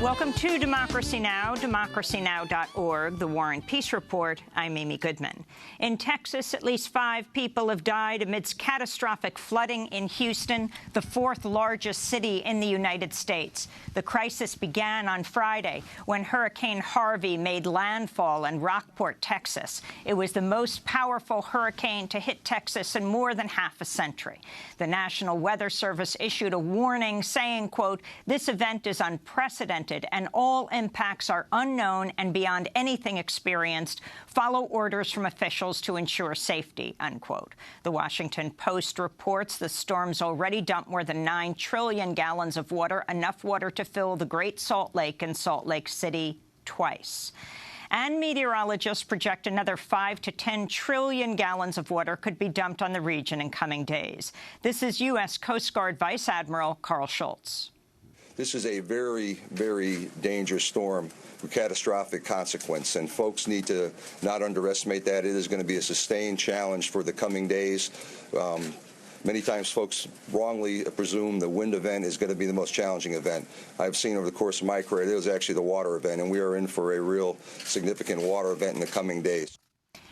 Welcome to Democracy Now!, democracynow.org, the War and Peace Report. I'm Amy Goodman. In Texas, at least 5 people have died amidst catastrophic flooding in Houston, the 4th largest city in the United States. The crisis began on Friday when Hurricane Harvey made landfall in Rockport, Texas. It was the most powerful hurricane to hit Texas in more than half a century. The National Weather Service issued a warning saying, quote, "This event is unprecedented and all impacts are unknown and beyond anything experienced. Follow orders from officials to ensure safety," unquote. The Washington Post reports the storm's already dumped more than 9 trillion gallons of water, enough water to fill the Great Salt Lake in Salt Lake City twice. And meteorologists project another 5 to 10 trillion gallons of water could be dumped on the region in coming days. This is U.S. Coast Guard Vice Admiral Carl Schultz. This is a very, very dangerous storm with catastrophic consequence, and folks need to not underestimate that. It is going to be a sustained challenge for the coming days. Many times folks wrongly presume the wind event is going to be the most challenging event. I've seen over the course of my career, it was actually the water event, and we are in for a real significant water event in the coming days.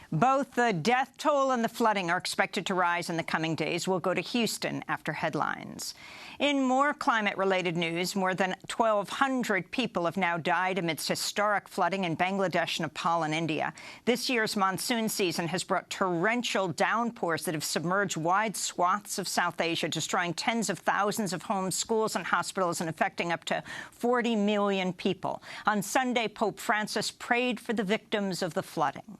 Both the death toll and the flooding are expected to rise in the coming days. We'll go to Houston after headlines. In more climate-related news, more than 1,200 people have now died amidst historic flooding in Bangladesh, Nepal, and India. This year's monsoon season has brought torrential downpours that have submerged wide swaths of South Asia, destroying tens of thousands of homes, schools, and hospitals, and affecting up to 40 million people. On Sunday, Pope Francis prayed for the victims of the flooding.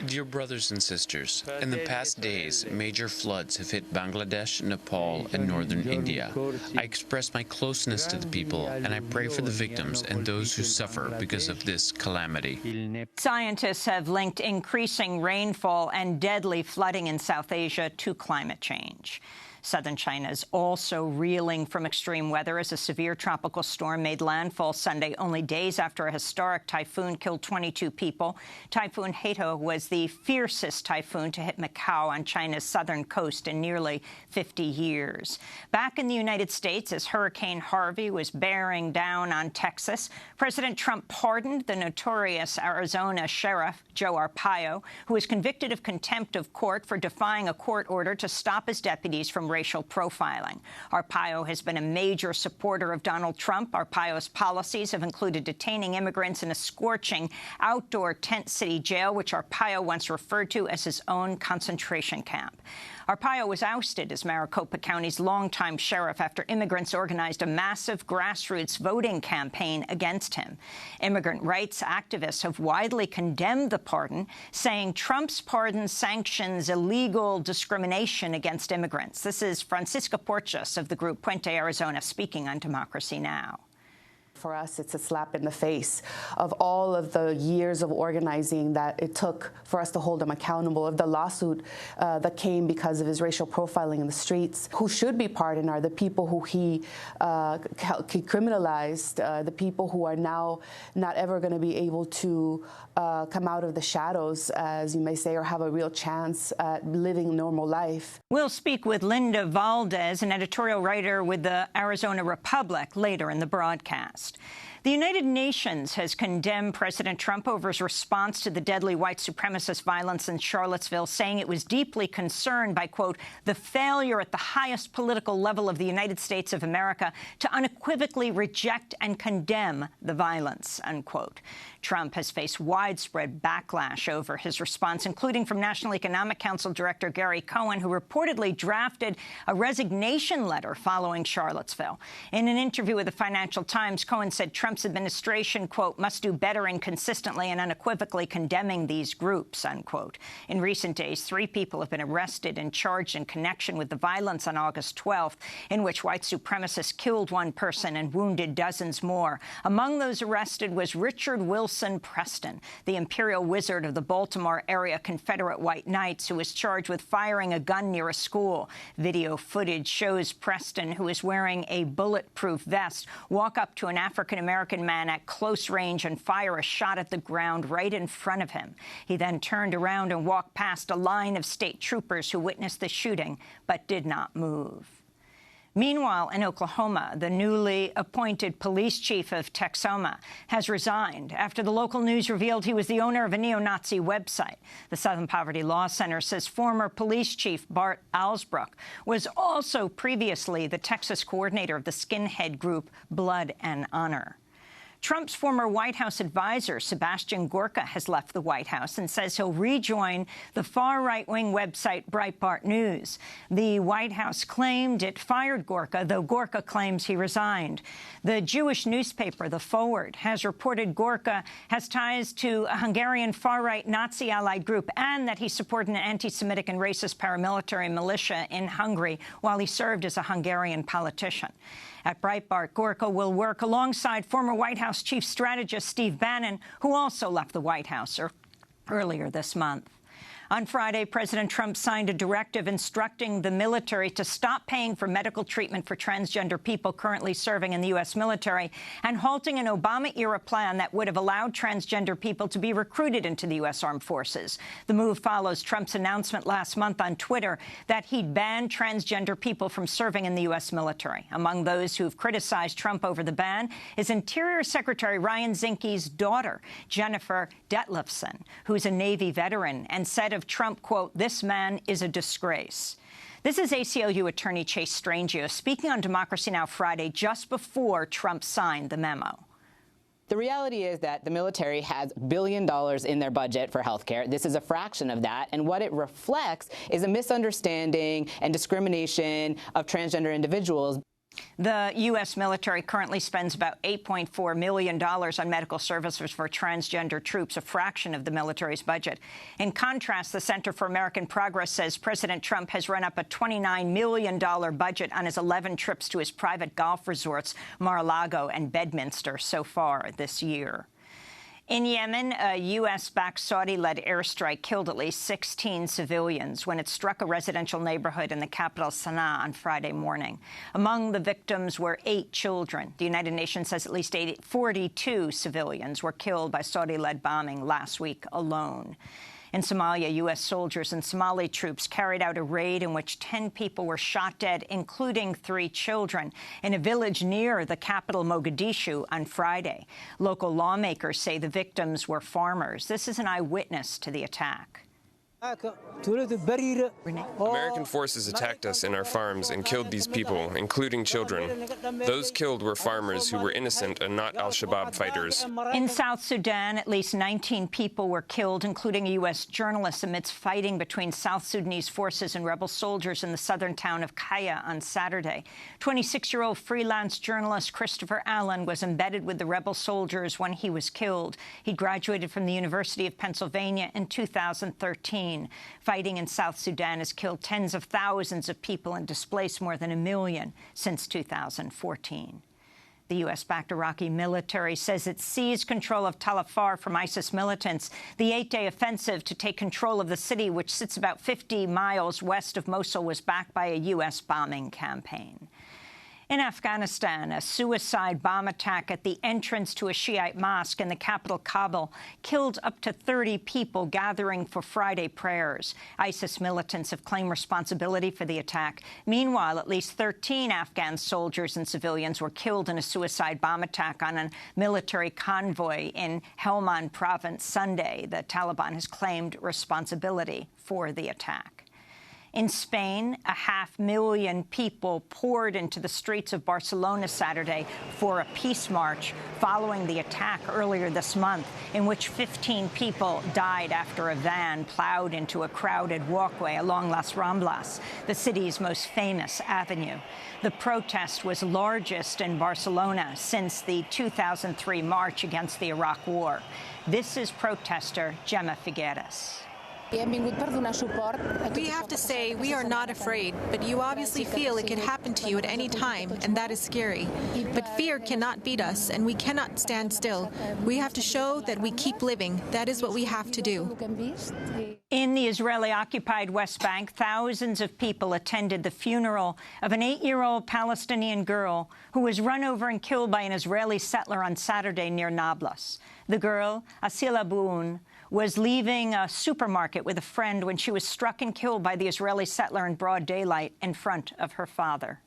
Dear brothers and sisters, in the past days, major floods have hit Bangladesh, Nepal, and northern India. I express my closeness to the people, and I pray for the victims and those who suffer because of this calamity. Scientists have linked increasing rainfall and deadly flooding in South Asia to climate change. Southern China is also reeling from extreme weather as a severe tropical storm made landfall Sunday, only days after a historic typhoon killed 22 people. Typhoon Hato was the fiercest typhoon to hit Macau on China's southern coast in nearly 50 years. Back in the United States, as Hurricane Harvey was bearing down on Texas, President Trump pardoned the notorious Arizona sheriff, Joe Arpaio, who was convicted of contempt of court for defying a court order to stop his deputies from racial profiling. Arpaio has been a major supporter of Donald Trump. Arpaio's policies have included detaining immigrants in a scorching outdoor tent city jail, which Arpaio once referred to as his own concentration camp. Arpaio was ousted as Maricopa County's longtime sheriff after immigrants organized a massive grassroots voting campaign against him. Immigrant rights activists have widely condemned the pardon, saying Trump's pardon sanctions illegal discrimination against immigrants. This is Francisca Porchas of the group Puente, Arizona, speaking on Democracy Now! For us, it's a slap in the face of all of the years of organizing that it took for us to hold him accountable, of the lawsuit that came because of his racial profiling in the streets. Who should be pardoned are the people who he criminalized, the people who are now not ever going to be able to come out of the shadows, as you may say, or have a real chance at living normal life. We'll speak with Linda Valdez, an editorial writer with the Arizona Republic, later in the broadcast. The United Nations has condemned President Trump over his response to the deadly white supremacist violence in Charlottesville, saying it was deeply concerned by, quote, the failure at the highest political level of the United States of America to unequivocally reject and condemn the violence, unquote. Trump has faced widespread backlash over his response, including from National Economic Council Director Gary Cohn, who reportedly drafted a resignation letter following Charlottesville. In an interview with the Financial Times, Cohn said Trump's administration, quote, must do better in consistently and unequivocally condemning these groups, unquote. In recent days, 3 people have been arrested and charged in connection with the violence on August 12th, in which white supremacists killed 1 person and wounded dozens more. Among those arrested was Richard Wilson Preston, the imperial wizard of the Baltimore area Confederate White Knights, who was charged with firing a gun near a school. Video footage shows Preston, who is wearing a bulletproof vest, walk up to an African-American man at close range and fire a shot at the ground right in front of him. He then turned around and walked past a line of state troopers who witnessed the shooting but did not move. Meanwhile, in Oklahoma, the newly appointed police chief of Texoma has resigned after the local news revealed he was the owner of a neo-Nazi website. The Southern Poverty Law Center says former police chief Bart Alsbrook was also previously the Texas coordinator of the skinhead group Blood and Honor. Trump's former White House advisor, Sebastian Gorka, has left the White House and says he'll rejoin the far-right-wing website Breitbart News. The White House claimed it fired Gorka, though Gorka claims he resigned. The Jewish newspaper, The Forward, has reported Gorka has ties to a Hungarian far-right Nazi-allied group and that he supported an anti-Semitic and racist paramilitary militia in Hungary while he served as a Hungarian politician. At Breitbart, Gorka will work alongside former White House chief strategist Steve Bannon, who also left the White House earlier this month. On Friday, President Trump signed a directive instructing the military to stop paying for medical treatment for transgender people currently serving in the U.S. military and halting an Obama-era plan that would have allowed transgender people to be recruited into the U.S. Armed Forces. The move follows Trump's announcement last month on Twitter that he'd ban transgender people from serving in the U.S. military. Among those who've criticized Trump over the ban is Interior Secretary Ryan Zinke's daughter, Jennifer Detlefsen, who's a Navy veteran, and said of Trump, quote, "This man is a disgrace." This is ACLU attorney Chase Strangio speaking on Democracy Now! Friday just before Trump signed the memo. The reality is that the military has $1 billion in their budget for health care. This is a fraction of that, and what it reflects is a misunderstanding and discrimination of transgender individuals. The U.S. military currently spends about $8.4 million on medical services for transgender troops, a fraction of the military's budget. In contrast, the Center for American Progress says President Trump has run up a $29 million budget on his 11 trips to his private golf resorts, Mar-a-Lago and Bedminster, so far this year. In Yemen, a U.S.-backed Saudi-led airstrike killed at least 16 civilians when it struck a residential neighborhood in the capital Sana'a on Friday morning. Among the victims were 8 children. The United Nations says at least 42 civilians were killed by Saudi-led bombing last week alone. In Somalia, U.S. soldiers and Somali troops carried out a raid in which 10 people were shot dead, including 3 children, in a village near the capital, Mogadishu, on Friday. Local lawmakers say the victims were farmers. This is an eyewitness to the attack. American forces attacked us in our farms and killed these people, including children. Those killed were farmers who were innocent and not al-Shabaab fighters. In South Sudan, at least 19 people were killed, including a U.S. journalist, amidst fighting between South Sudanese forces and rebel soldiers in the southern town of Kaya on Saturday. 26-year-old freelance journalist Christopher Allen was embedded with the rebel soldiers when he was killed. He graduated from the University of Pennsylvania in 2013. Fighting in South Sudan has killed tens of thousands of people and displaced more than 1 million since 2014. The U.S.-backed Iraqi military says it seized control of Tal Afar from ISIS militants. The 8-day offensive to take control of the city, which sits about 50 miles west of Mosul, was backed by a U.S. bombing campaign. In Afghanistan, a suicide bomb attack at the entrance to a Shiite mosque in the capital, Kabul, killed up to 30 people gathering for Friday prayers. ISIS militants have claimed responsibility for the attack. Meanwhile, at least 13 Afghan soldiers and civilians were killed in a suicide bomb attack on a military convoy in Helmand province Sunday. The Taliban has claimed responsibility for the attack. In Spain, 500,000 people poured into the streets of Barcelona Saturday for a peace march following the attack earlier this month, in which 15 people died after a van plowed into a crowded walkway along Las Ramblas, the city's most famous avenue. The protest was largest in Barcelona since the 2003 march against the Iraq War. This is protester Gemma Figueres. We have to say we are not afraid, but you obviously feel it could happen to you at any time, and that is scary. But fear cannot beat us, and we cannot stand still. We have to show that we keep living. That is what we have to do. In the Israeli-occupied West Bank, thousands of people attended the funeral of an 8-year-old Palestinian girl who was run over and killed by an Israeli settler on Saturday near Nablus. The girl, Asila Boun, was leaving a supermarket with a friend when she was struck and killed by the Israeli settler in broad daylight in front of her father.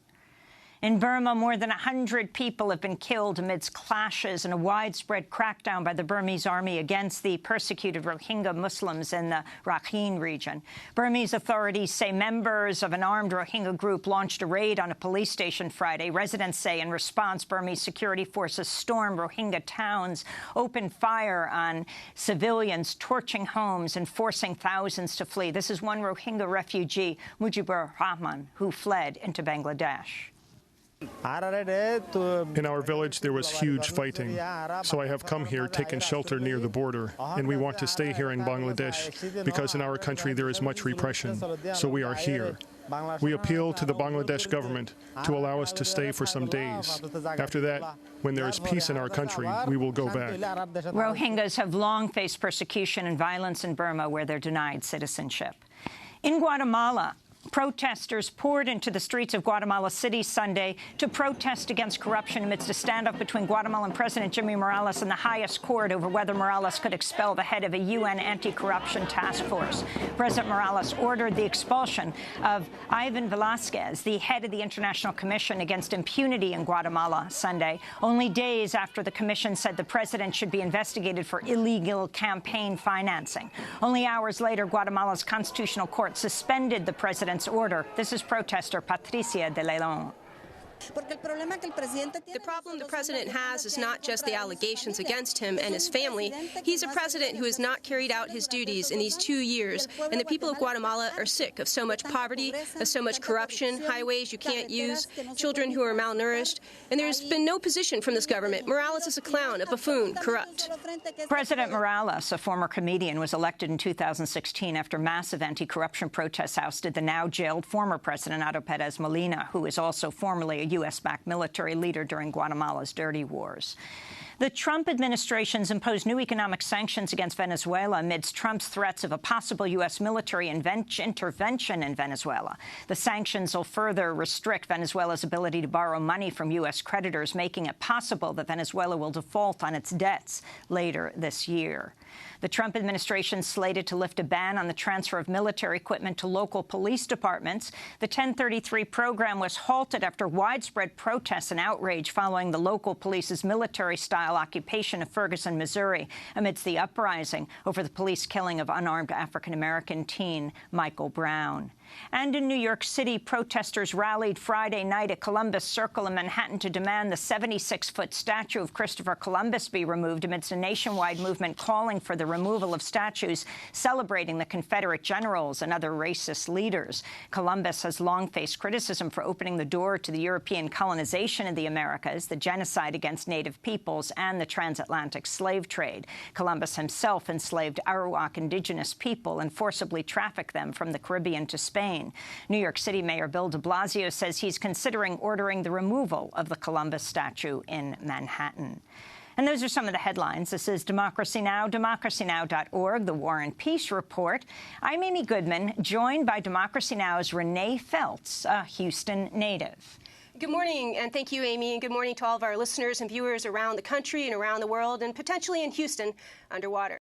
In Burma, more than 100 people have been killed amidst clashes and a widespread crackdown by the Burmese army against the persecuted Rohingya Muslims in the Rakhine region. Burmese authorities say members of an armed Rohingya group launched a raid on a police station Friday. Residents say in response, Burmese security forces stormed Rohingya towns, opened fire on civilians, torching homes and forcing thousands to flee. This is one Rohingya refugee, Mujibur Rahman, who fled into Bangladesh. In our village, there was huge fighting, so I have come here, taken shelter near the border, and we want to stay here in Bangladesh because in our country there is much repression, so we are here. We appeal to the Bangladesh government to allow us to stay for some days. After that, when there is peace in our country, we will go back. Rohingyas have long faced persecution and violence in Burma, where they're denied citizenship. In Guatemala, protesters poured into the streets of Guatemala City Sunday to protest against corruption amidst a standoff between Guatemalan President Jimmy Morales and the highest court over whether Morales could expel the head of a UN anti-corruption task force. President Morales ordered the expulsion of Ivan Velázquez, the head of the International Commission Against Impunity in Guatemala, Sunday, only days after the commission said the president should be investigated for illegal campaign financing. Only hours later, Guatemala's Constitutional Court suspended the president's order. This is protester Patricia de León. The problem the president has is not just the allegations against him and his family. He's a president who has not carried out his duties in these 2 years, and the people of Guatemala are sick of so much poverty, of so much corruption, highways you can't use, children who are malnourished, and there's been no position from this government. Morales is a clown, a buffoon, corrupt. President Morales, a former comedian, was elected in 2016 after massive anti-corruption protests ousted the now-jailed former president, Otto Pérez Molina, who is also formerly a U.S.-backed military leader during Guatemala's dirty wars. The Trump administration's imposed new economic sanctions against Venezuela amidst Trump's threats of a possible U.S. military intervention in Venezuela. The sanctions will further restrict Venezuela's ability to borrow money from U.S. creditors, making it possible that Venezuela will default on its debts later this year. The Trump administration slated to lift a ban on the transfer of military equipment to local police departments. The 1033 program was halted after widespread protests and outrage following the local police's military-style occupation of Ferguson, Missouri, amidst the uprising over the police killing of unarmed African-American teen Michael Brown. And in New York City, protesters rallied Friday night at Columbus Circle in Manhattan to demand the 76-foot statue of Christopher Columbus be removed amidst a nationwide movement calling for the removal of statues celebrating the Confederate generals and other racist leaders. Columbus has long faced criticism for opening the door to the European colonization of the Americas, the genocide against Native peoples, and the transatlantic slave trade. Columbus himself enslaved Arawak indigenous people and forcibly trafficked them from the Caribbean to Spain. New York City Mayor Bill de Blasio says he's considering ordering the removal of the Columbus statue in Manhattan. And those are some of the headlines. This is Democracy Now!, democracynow.org, the War and Peace Report. I'm Amy Goodman, joined by Democracy Now!'s Renee Feltz, a Houston native. Good morning, and thank you, Amy, and good morning to all of our listeners and viewers around the country and around the world, and potentially in Houston underwater.